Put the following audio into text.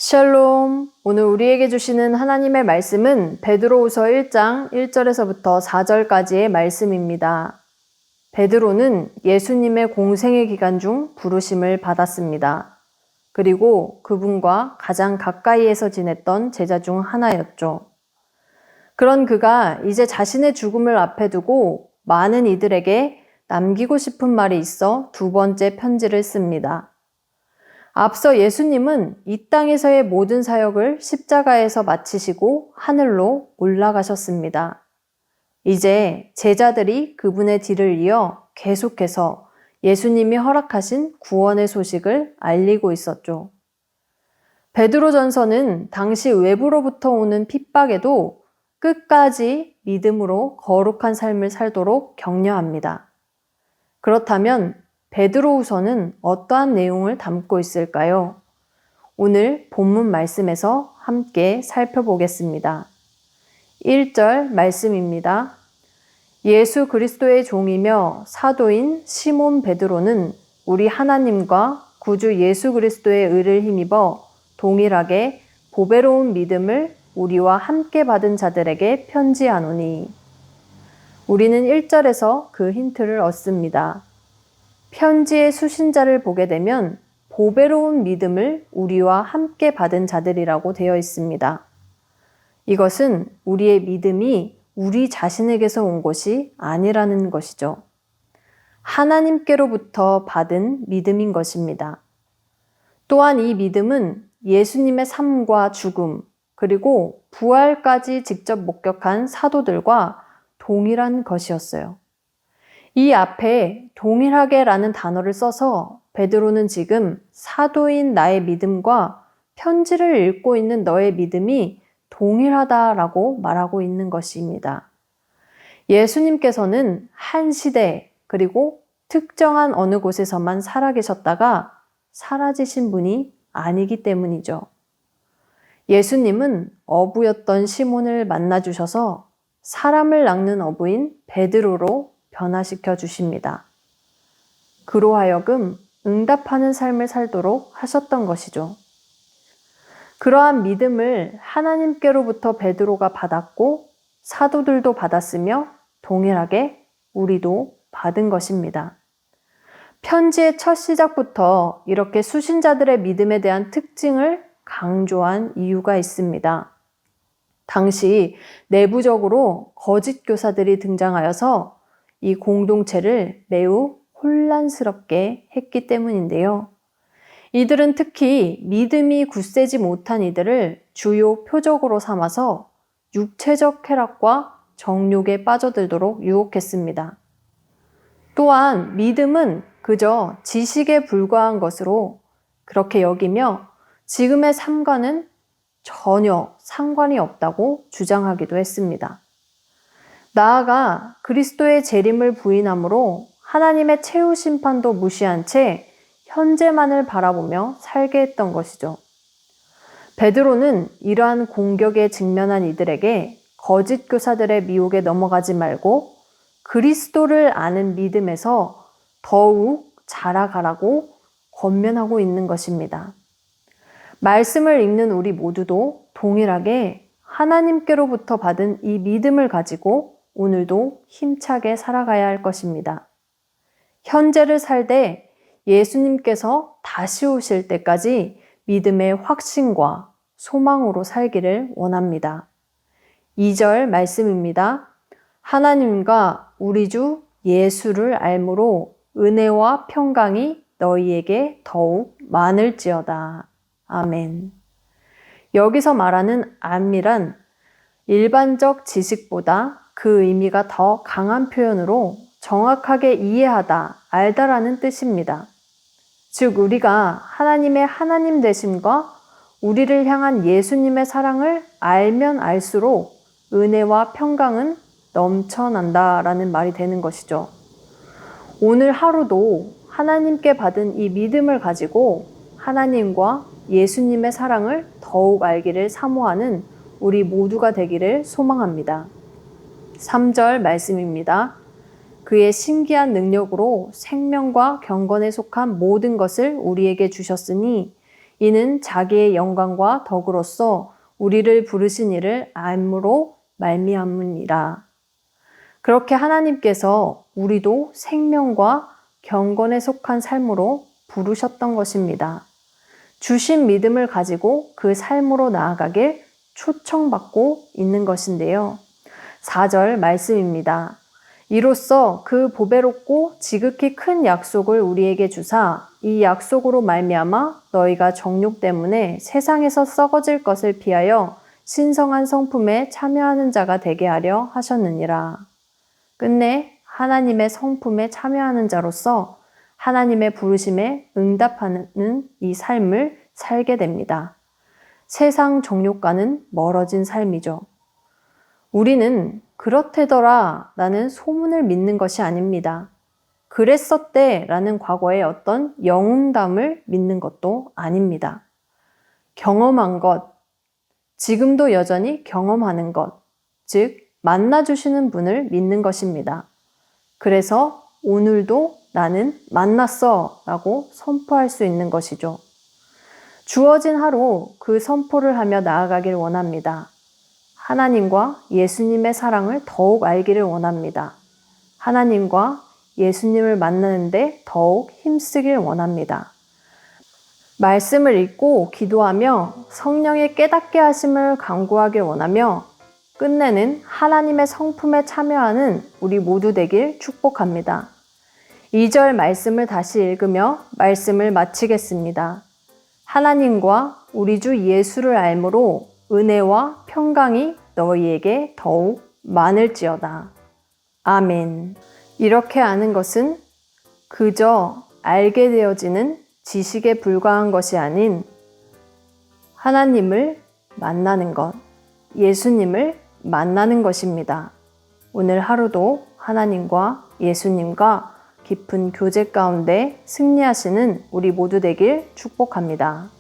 샬롬. 오늘 우리에게 주시는 하나님의 말씀은 베드로후서 1장 1절에서부터 4절까지의 말씀입니다. 베드로는 예수님의 공생의 기간 중 부르심을 받았습니다. 그리고 그분과 가장 가까이에서 지냈던 제자 중 하나였죠. 그런 그가 이제 자신의 죽음을 앞에 두고 많은 이들에게 남기고 싶은 말이 있어 두 번째 편지를 씁니다. 앞서 예수님은 이 땅에서의 모든 사역을 십자가에서 마치시고 하늘로 올라가셨습니다. 이제 제자들이 그분의 뒤를 이어 계속해서 예수님이 허락하신 구원의 소식을 알리고 있었죠. 베드로전서는 당시 외부로부터 오는 핍박에도 끝까지 믿음으로 거룩한 삶을 살도록 격려합니다. 그렇다면 베드로후서는 어떠한 내용을 담고 있을까요? 오늘 본문 말씀에서 함께 살펴보겠습니다. 1절 말씀입니다. 예수 그리스도의 종이며 사도인 시몬 베드로는 우리 하나님과 구주 예수 그리스도의 의를 힘입어 동일하게 보배로운 믿음을 우리와 함께 받은 자들에게 편지하노니. 우리는 1절에서 그 힌트를 얻습니다. 편지의 수신자를 보게 되면 보배로운 믿음을 우리와 함께 받은 자들이라고 되어 있습니다. 이것은 우리의 믿음이 우리 자신에게서 온 것이 아니라는 것이죠. 하나님께로부터 받은 믿음인 것입니다. 또한 이 믿음은 예수님의 삶과 죽음, 그리고 부활까지 직접 목격한 사도들과 동일한 것이었어요. 이 앞에 동일하게라는 단어를 써서 베드로는 지금 사도인 나의 믿음과 편지를 읽고 있는 너의 믿음이 동일하다라고 말하고 있는 것입니다. 예수님께서는 한 시대 그리고 특정한 어느 곳에서만 살아계셨다가 사라지신 분이 아니기 때문이죠. 예수님은 어부였던 시몬을 만나주셔서 사람을 낚는 어부인 베드로로 변화시켜 주십니다. 그로 하여금 응답하는 삶을 살도록 하셨던 것이죠. 그러한 믿음을 하나님께로부터 베드로가 받았고 사도들도 받았으며 동일하게 우리도 받은 것입니다. 편지의 첫 시작부터 이렇게 수신자들의 믿음에 대한 특징을 강조한 이유가 있습니다. 당시 내부적으로 거짓 교사들이 등장하여서 이 공동체를 매우 혼란스럽게 했기 때문인데요. 이들은 특히 믿음이 굳세지 못한 이들을 주요 표적으로 삼아서 육체적 쾌락과 정욕에 빠져들도록 유혹했습니다. 또한 믿음은 그저 지식에 불과한 것으로 그렇게 여기며 지금의 삶과는 전혀 상관이 없다고 주장하기도 했습니다. 나아가 그리스도의 재림을 부인함으로 하나님의 최후 심판도 무시한 채 현재만을 바라보며 살게 했던 것이죠. 베드로는 이러한 공격에 직면한 이들에게 거짓 교사들의 미혹에 넘어가지 말고 그리스도를 아는 믿음에서 더욱 자라가라고 권면하고 있는 것입니다. 말씀을 읽는 우리 모두도 동일하게 하나님께로부터 받은 이 믿음을 가지고 오늘도 힘차게 살아가야 할 것입니다. 현재를 살되 예수님께서 다시 오실 때까지 믿음의 확신과 소망으로 살기를 원합니다. 2절 말씀입니다. 하나님과 우리 주 예수를 알므로 은혜와 평강이 너희에게 더욱 많을지어다. 아멘. 여기서 말하는 암이란 일반적 지식보다 그 의미가 더 강한 표현으로 정확하게 이해하다, 알다라는 뜻입니다. 즉 우리가 하나님의 하나님 되심과 우리를 향한 예수님의 사랑을 알면 알수록 은혜와 평강은 넘쳐난다라는 말이 되는 것이죠. 오늘 하루도 하나님께 받은 이 믿음을 가지고 하나님과 예수님의 사랑을 더욱 알기를 사모하는 우리 모두가 되기를 소망합니다. 3절 말씀입니다. 그의 신기한 능력으로 생명과 경건에 속한 모든 것을 우리에게 주셨으니 이는 자기의 영광과 덕으로서 우리를 부르신 이를 알므로 말미암으니라. 그렇게 하나님께서 우리도 생명과 경건에 속한 삶으로 부르셨던 것입니다. 주신 믿음을 가지고 그 삶으로 나아가길 초청받고 있는 것인데요. 4절 말씀입니다. 이로써 그 보배롭고 지극히 큰 약속을 우리에게 주사 이 약속으로 말미암아 너희가 정욕 때문에 세상에서 썩어질 것을 피하여 신성한 성품에 참여하는 자가 되게 하려 하셨느니라. 끝내 하나님의 성품에 참여하는 자로서 하나님의 부르심에 응답하는 이 삶을 살게 됩니다. 세상 정욕과는 멀어진 삶이죠. 우리는 그렇대더라 라는 소문을 믿는 것이 아닙니다. 그랬었대 라는 과거의 어떤 영웅담을 믿는 것도 아닙니다. 경험한 것, 지금도 여전히 경험하는 것, 즉 만나주시는 분을 믿는 것입니다. 그래서 오늘도 나는 만났어 라고 선포할 수 있는 것이죠. 주어진 하루 그 선포를 하며 나아가길 원합니다. 하나님과 예수님의 사랑을 더욱 알기를 원합니다. 하나님과 예수님을 만나는데 더욱 힘쓰길 원합니다. 말씀을 읽고 기도하며 성령의 깨닫게 하심을 간구하길 원하며 끝내는 하나님의 성품에 참여하는 우리 모두 되길 축복합니다. 2절 말씀을 다시 읽으며 말씀을 마치겠습니다. 하나님과 우리 주 예수를 알므로 은혜와 평강이 너희에게 더욱 많을지어다. 아멘. 이렇게 아는 것은 그저 알게 되어지는 지식에 불과한 것이 아닌 하나님을 만나는 것, 예수님을 만나는 것입니다. 오늘 하루도 하나님과 예수님과 깊은 교제 가운데 승리하시는 우리 모두 되길 축복합니다.